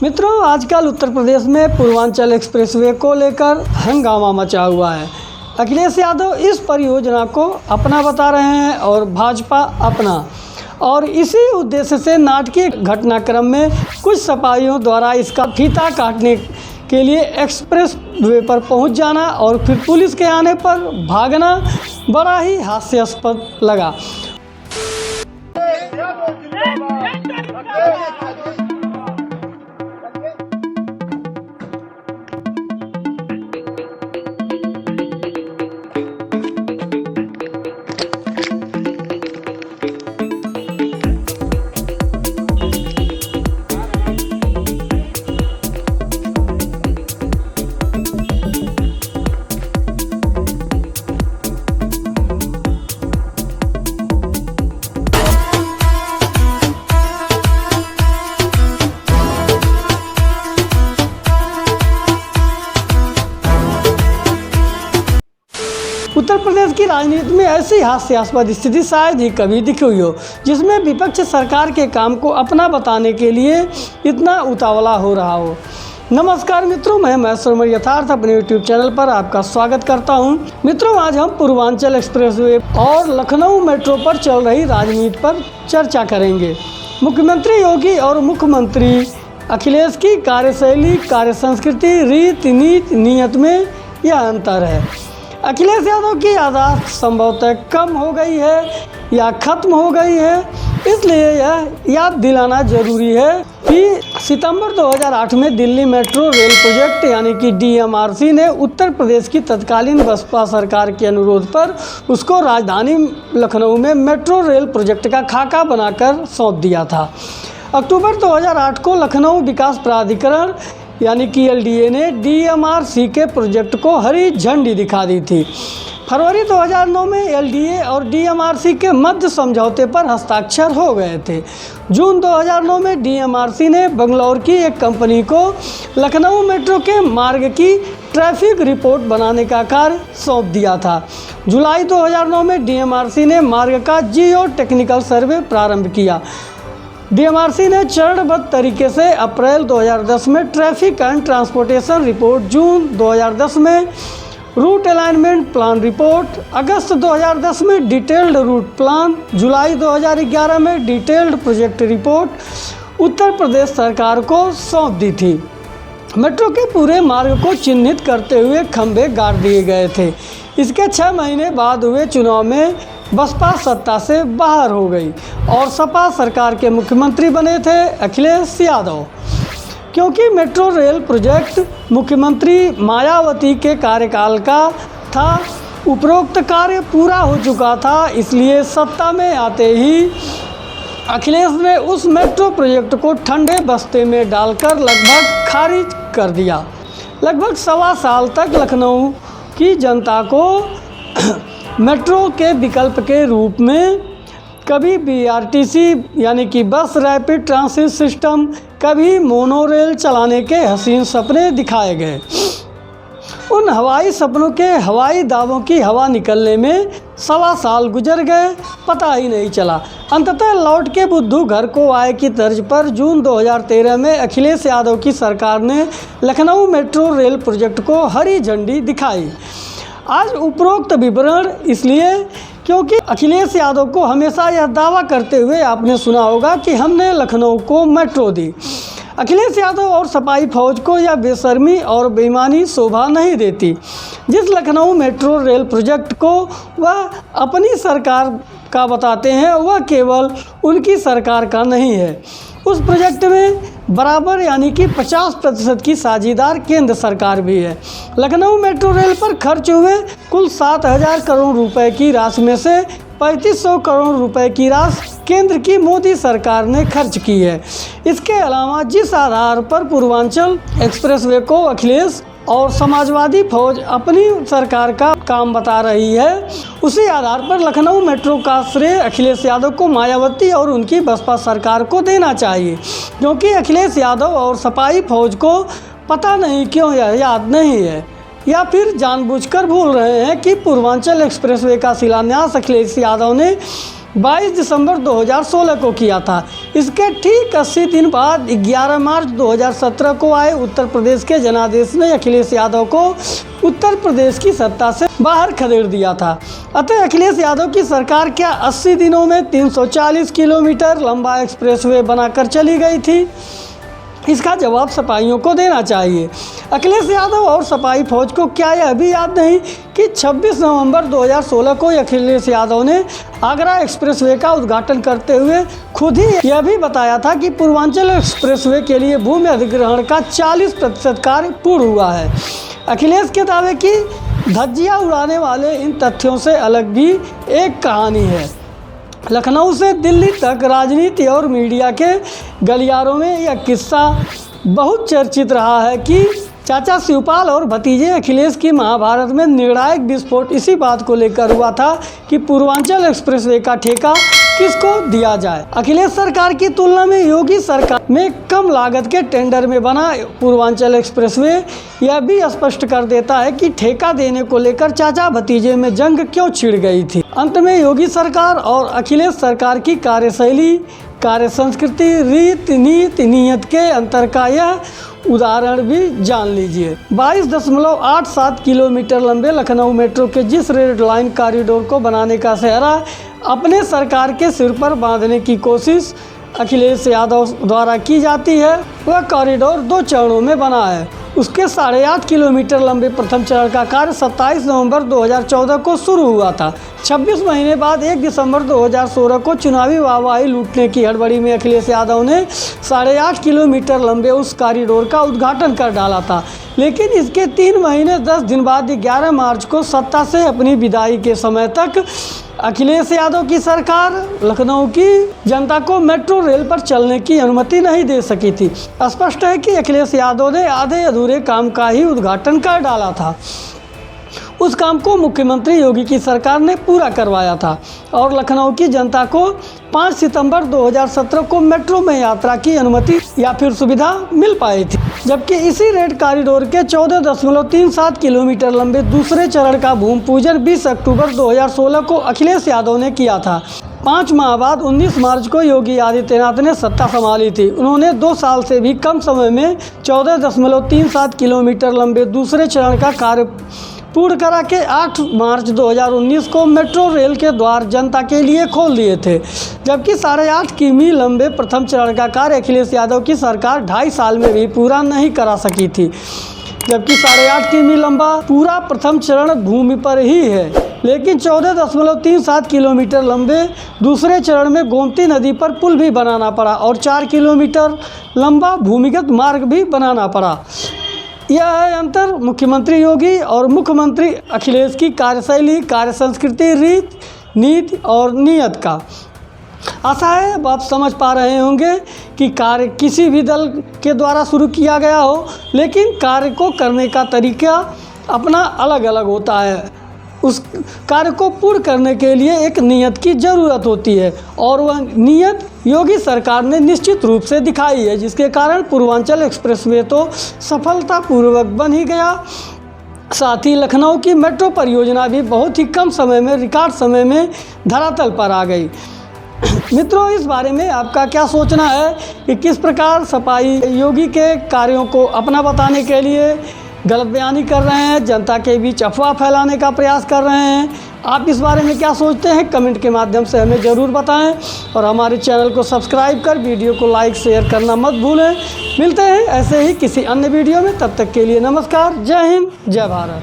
मित्रों, आजकल उत्तर प्रदेश में पूर्वांचल एक्सप्रेसवे को लेकर हंगामा मचा हुआ है। अखिलेश यादव इस परियोजना को अपना बता रहे हैं और भाजपा अपना, और इसी उद्देश्य से नाटकीय घटनाक्रम में कुछ सिपाहियों द्वारा इसका फीता काटने के लिए एक्सप्रेस वे पर पहुंच जाना और फिर पुलिस के आने पर भागना बड़ा ही हास्यास्पद लगा। उत्तर प्रदेश की राजनीति में ऐसी हास्यास्पद स्थिति शायद ही कभी दिखी हुई हो, जिसमें विपक्ष सरकार के काम को अपना बताने के लिए इतना उतावला हो रहा हो। नमस्कार मित्रों, मैं महेश्वर यथार्थ अपने यूट्यूब चैनल पर आपका स्वागत करता हूं। मित्रों, आज हम पूर्वांचल एक्सप्रेसवे और लखनऊ मेट्रो पर चल रही राजनीति पर चर्चा करेंगे। मुख्यमंत्री योगी और मुख्यमंत्री अखिलेश की कार्यशैली, कार्य संस्कृति, रीति नीति, नीयत में यह अंतर है। अखिलेश यादव की याददाश्त संभवतः कम हो गई है या ख़त्म हो गई है, इसलिए यह याद दिलाना जरूरी है कि सितंबर 2008 में दिल्ली मेट्रो रेल प्रोजेक्ट यानी कि DMRC ने उत्तर प्रदेश की तत्कालीन बसपा सरकार के अनुरोध पर उसको राजधानी लखनऊ में मेट्रो रेल प्रोजेक्ट का खाका बनाकर सौंप दिया था। अक्टूबर 2008 को लखनऊ विकास प्राधिकरण यानी कि LDA ने DMRC के प्रोजेक्ट को हरी झंडी दिखा दी थी। फरवरी 2009 में LDA और DMRC के मध्य समझौते पर हस्ताक्षर हो गए थे। जून 2009 में DMRC ने बंगलौर की एक कंपनी को लखनऊ मेट्रो के मार्ग की ट्रैफिक रिपोर्ट बनाने का कार्य सौंप दिया था। जुलाई 2009 में DMRC ने मार्ग का जियो टेक्निकल सर्वे प्रारंभ किया। DMRC ने चरणबद्ध तरीके से अप्रैल 2010 में ट्रैफिक एंड ट्रांसपोर्टेशन रिपोर्ट, जून 2010 में रूट अलाइनमेंट प्लान रिपोर्ट, अगस्त 2010 में डिटेल्ड रूट प्लान, जुलाई 2011 में detailed project report Uttar Pradesh सरकार को सौंप दी थी। मेट्रो के पूरे मार्ग को चिन्हित करते हुए खंभे गाड़ दिए गए थे। इसके 6 महीने बाद हुए चुनाव में बसपा सत्ता से बाहर हो गई और सपा सरकार के मुख्यमंत्री बने थे अखिलेश यादव। क्योंकि मेट्रो रेल प्रोजेक्ट मुख्यमंत्री मायावती के कार्यकाल का था, उपरोक्त कार्य पूरा हो चुका था, इसलिए सत्ता में आते ही अखिलेश ने उस मेट्रो प्रोजेक्ट को ठंडे बस्ते में डालकर लगभग खारिज कर दिया। लगभग 1.25 साल तक लखनऊ की जनता को मेट्रो के विकल्प के रूप में कभी BRTC यानी कि बस रैपिड ट्रांसिट सिस्टम, कभी मोनोरेल चलाने के हसीन सपने दिखाए गए। उन हवाई सपनों के हवाई दावों की हवा निकलने में 1.25 साल गुजर गए, पता ही नहीं चला। अंततः लौट के बुद्धू घर को आए की तर्ज पर जून 2013 में अखिलेश यादव की सरकार ने लखनऊ मेट्रो रेल प्रोजेक्ट को हरी झंडी दिखाई। आज उपरोक्त विवरण इसलिए क्योंकि अखिलेश यादव को हमेशा यह दावा करते हुए आपने सुना होगा कि हमने लखनऊ को मेट्रो दी। अखिलेश यादव और सपाई फौज को यह बेशर्मी और बेईमानी शोभा नहीं देती। जिस लखनऊ मेट्रो रेल प्रोजेक्ट को वह अपनी सरकार का बताते हैं, वह केवल उनकी सरकार का नहीं है। उस प्रोजेक्ट में बराबर यानी कि 50% की साझेदार केंद्र सरकार भी है। लखनऊ मेट्रो रेल पर खर्च हुए कुल 7,000 करोड़ रुपए की राशि में से 3,500 करोड़ रुपए की राशि केंद्र की मोदी सरकार ने खर्च की है। इसके अलावा जिस आधार पर पूर्वांचल एक्सप्रेसवे को अखिलेश और समाजवादी फौज अपनी सरकार का काम बता रही है, उसी आधार पर लखनऊ मेट्रो का श्रेय अखिलेश यादव को मायावती और उनकी बसपा सरकार को देना चाहिए, क्योंकि अखिलेश यादव और सपाई फौज को पता नहीं क्यों यह याद नहीं है, या फिर जानबूझकर भूल रहे हैं कि पूर्वांचल एक्सप्रेसवे का शिलान्यास अखिलेश यादव ने 22 दिसंबर 2016 को किया था। इसके ठीक 80 दिन बाद 11 मार्च 2017 को आए उत्तर प्रदेश के जनादेश ने अखिलेश यादव को उत्तर प्रदेश की सत्ता से बाहर खदेड़ दिया था। अतः अखिलेश यादव की सरकार क्या 80 दिनों में 340 किलोमीटर लंबा एक्सप्रेसवे बनाकर चली गई थी? इसका जवाब सपाइयों को देना चाहिए। अखिलेश यादव और सपाई फौज को क्या यह भी याद नहीं कि 26 नवंबर 2016 को अखिलेश यादव ने आगरा एक्सप्रेसवे का उद्घाटन करते हुए खुद ही यह भी बताया था कि पूर्वांचल एक्सप्रेसवे के लिए भूमि अधिग्रहण का 40% कार्य पूर्ण हुआ है। अखिलेश के दावे की धज्जियां उड़ाने वाले इन तथ्यों से अलग भी एक कहानी है। लखनऊ से दिल्ली तक राजनीति और मीडिया के गलियारों में यह किस्सा बहुत चर्चित रहा है कि चाचा शिवपाल और भतीजे अखिलेश की महाभारत में निर्णायक विस्फोट इसी बात को लेकर हुआ था कि पूर्वांचल एक्सप्रेसवे का ठेका किसको दिया जाए। अखिलेश सरकार की तुलना में योगी सरकार में कम लागत के टेंडर में बना पूर्वांचल एक्सप्रेसवे यह भी स्पष्ट कर देता है कि ठेका देने को लेकर चाचा भतीजे में जंग क्यों छिड़ गई थी। अंत में योगी सरकार और अखिलेश सरकार की कार्यशैली, कार्य संस्कृति, रीति नीति, नीयत के अंतर का यह उदाहरण भी जान लीजिए। 22.87 किलोमीटर लंबे लखनऊ मेट्रो के जिस रेड लाइन कॉरिडोर को बनाने का सेहरा अपने सरकार के सिर पर बांधने की कोशिश अखिलेश यादव द्वारा की जाती है, वह कॉरिडोर 2 चरणों में बना है। उसके 8.5 किलोमीटर लंबे प्रथम चरण का कार्य 27 नवंबर 2014 को शुरू हुआ था। 26 महीने बाद 1 दिसंबर 2016 को चुनावी वाहवाही लूटने की हड़बड़ी में अखिलेश यादव ने 8.5 किलोमीटर लंबे उस कॉरिडोर का उद्घाटन कर डाला था। लेकिन इसके 3 महीने 10 दिन बाद 11 मार्च को सत्ता से अपनी विदाई के समय तक अखिलेश यादव की सरकार लखनऊ की जनता को मेट्रो रेल पर चलने की अनुमति नहीं दे सकी थी। स्पष्ट है कि अखिलेश यादव ने आधे अधूरे काम का ही उद्घाटन कर डाला था। उस काम को मुख्यमंत्री योगी की सरकार ने पूरा करवाया था और लखनऊ की जनता को 5 सितंबर 2017 को मेट्रो में यात्रा की अनुमति या फिर सुविधा मिल पाई थी। जबकि इसी रेड कॉरिडोर के 14.37 किलोमीटर लंबे दूसरे चरण का भूमि पूजन 20 अक्टूबर 2016 को अखिलेश यादव ने किया था। 5 माह बाद 19 मार्च को योगी आदित्यनाथ ने सत्ता संभाली थी। उन्होंने 2 साल से भी कम समय में 14.37 किलोमीटर लंबे दूसरे चरण का कार्य पूर्ण करा के 8 मार्च 2019 को मेट्रो रेल के द्वार जनता के लिए खोल दिए थे। जबकि 8.5 किमी लंबे प्रथम चरण का कार्य अखिलेश यादव की सरकार 2.5 साल में भी पूरा नहीं करा सकी थी। जबकि 8.5 किमी लंबा पूरा प्रथम चरण भूमि पर ही है, लेकिन 14.37 किलोमीटर लंबे दूसरे चरण में गोमती नदी पर पुल भी बनाना पड़ा और 4 किलोमीटर लंबा भूमिगत मार्ग भी बनाना पड़ा। यह है अंतर मुख्यमंत्री योगी और मुख्यमंत्री अखिलेश की कार्यशैली, कार्य संस्कृति, रीत नीति और नीयत का। आशा है अब आप समझ पा रहे होंगे कि कार्य किसी भी दल के द्वारा शुरू किया गया हो, लेकिन कार्य को करने का तरीका अपना अलग अलग होता है। उस कार्य को पूर्ण करने के लिए एक नीयत की ज़रूरत होती है और वह नीयत योगी सरकार ने निश्चित रूप से दिखाई है, जिसके कारण पूर्वांचल एक्सप्रेसवे तो सफलतापूर्वक बन ही गया। साथ ही लखनऊ की मेट्रो परियोजना भी बहुत ही कम समय में, रिकॉर्ड समय में धरातल पर आ गई। मित्रों, इस बारे में आपका क्या सोचना है कि किस प्रकार सपाई योगी के कार्यों को अपना बताने के लिए गलत बयानी कर रहे हैं, जनता के बीच अफवाह फैलाने का प्रयास कर रहे हैं? आप इस बारे में क्या सोचते हैं? कमेंट के माध्यम से हमें ज़रूर बताएं और हमारे चैनल को सब्सक्राइब कर वीडियो को लाइक शेयर करना मत भूलें। मिलते हैं ऐसे ही किसी अन्य वीडियो में, तब तक के लिए नमस्कार। जय हिंद, जय भारत।